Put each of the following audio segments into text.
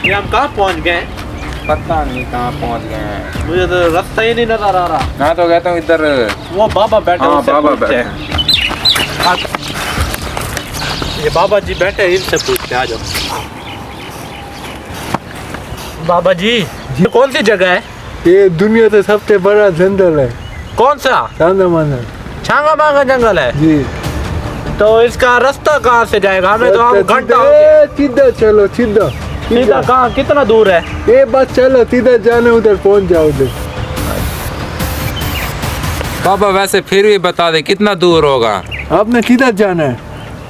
ये हम कहाँ पहुँच गए? पता नहीं कहाँ पहुँच गए हैं। मुझे तो रास्ता ही नहीं नजर आ रहा। मैं तो कहता हूँ इधर। वो बाबा बैठे, हाँ, उनसे बाबा पूछते हैं। ये बाबा जी बैठे, इनसे पूछते हैं। आ जाओ बाबा जी। ये कौन सी जगह है? ये दुनिया का सबसे बड़ा जंगल है। कौन सा? छांगा मांगा जंगल है जी। तो इसका रास्ता कहाँ से जाएगा? हमें तो हम घंटा हो गया। सीधा चलो, सीधा सीधा कहाँ, कितना दूर है? ये बस चलो, सीधा जाने उधर पहुंच जाओ उधर। बाबा वैसे फिर भी बता दे कितना दूर होगा? आपने सीधा जाना है।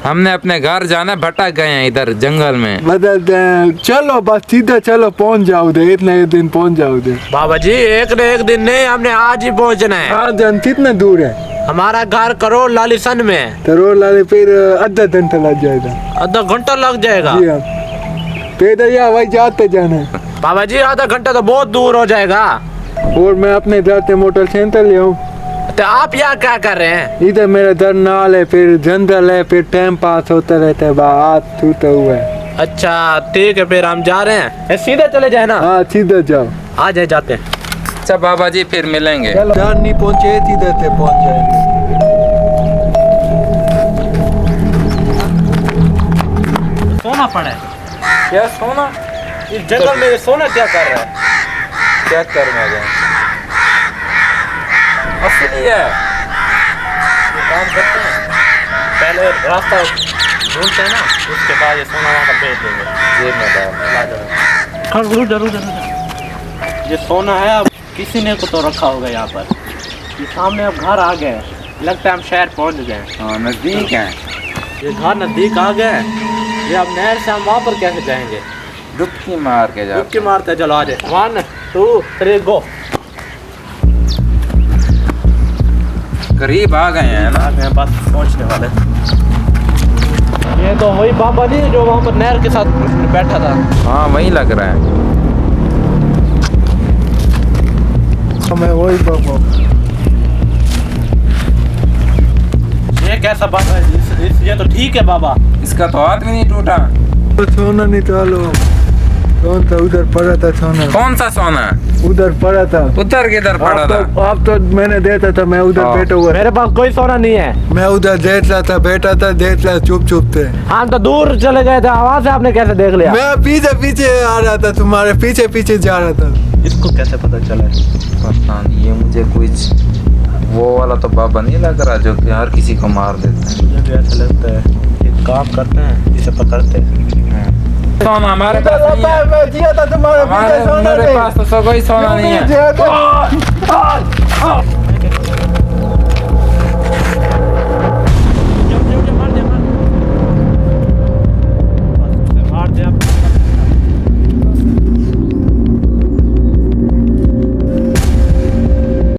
हमने अपने घर जाना है, भटक गए हैं इधर जंगल में। चलो बस सीधा चलो, पहुंच जाओ उधर, इतने एक दिन पहुंच जाओ उधर। बाबा जी एक न एक दिन नहीं, हमने आज ही पहुंचना है। हाँ जान, कितना दूर है? हमारा घर करोड़ लालीसन में। करोड़ लाली फिर आधा घंटा लग जाएगा। आधा घंटा लग जाएगा? जी हाँ, पैदल या वही जाते जाना है। बाबा जी आधा घंटा तो बहुत दूर हो जाएगा। और मैं अपने जाते मोटरसाइकिल ले आऊँ। तो आप यहाँ क्या कर रहे हैं? इधर मेरा घर नाल है, फिर जंगल है, फिर टाइम पास होता रहता है, हाथ छूटा हुआ है। अच्छा ठीक है, फिर हम जा रहे हैं। सीधे चले जाए ना? हाँ सीधा जाओ। आ जाए, जाते हैं। अच्छा बाबा जी फिर मिलेंगे। जहाँ नहीं पहुँचे सीधे से पहुँच जाएंगे। सोना पड़ा है। क्या सोना? इस जंगल में ये सोना क्या कर रहा है? क्या करने गए? असली है। ये काम करते हैं, पहले रास्ता ढूंढते हैं ना, उसके बाद ये सोना वहाँ का बेच देंगे। जेब में डाल। हाँ जरूर। ये सोना है, अब किसी ने को तो रखा होगा यहाँ पर। ये सामने अब घर आ गए, लगता है हम शहर पहुँच गए। हाँ नजदीक है। ये घर नजदीक आ गए। ये अब नहर से हम वहाँ पर कैसे जाएंगे? डुबकी मार के जा। डुबकी मारते चलो, आ जाए। 1 2 3 गो। करीब आ गए हैं ना। मैं बस पहुँचने वाले। ये तो वही बाबा नहीं जो वहाँ पर नहर के साथ बैठा था? हाँ वही लग रहा है। मैं वही बाबा। ये कैसा बाबा है? ये तो ठीक है बाबा। इसका तो हाथ भी नहीं टूटा। तो सोना निकालो। कौन था उधर पड़ा था सोना? कौन सा सोना? उधर पड़ा था। उधर किधर पड़ा था? आप तो मैंने देता था, मैं उधर बैठा हुआ। मेरे पास कोई सोना नहीं है। मैं उधर देख रहा था, बैठा था, देख रहा चुप चुप थे। हम तो दूर चले गए थे, आवाज से आपने कैसे देख लिया? मैं पीछे पीछे आ रहा था, तुम्हारे पीछे पीछे जा रहा था। इसको कैसे पता चला? पता नहीं, ये मुझे कुछ वो वाला तो बाबा नहीं लग रहा जो कि हर किसी को मार देता है। मुझे भी ऐसा लगता है। एक काम करते हैं, इसे पकड़ते हैं। सोना हमारे पास नहीं है। मैं जिया था तुम्हारे पीछे, सोना मेरे पास तो कोई सोना नहीं है। है।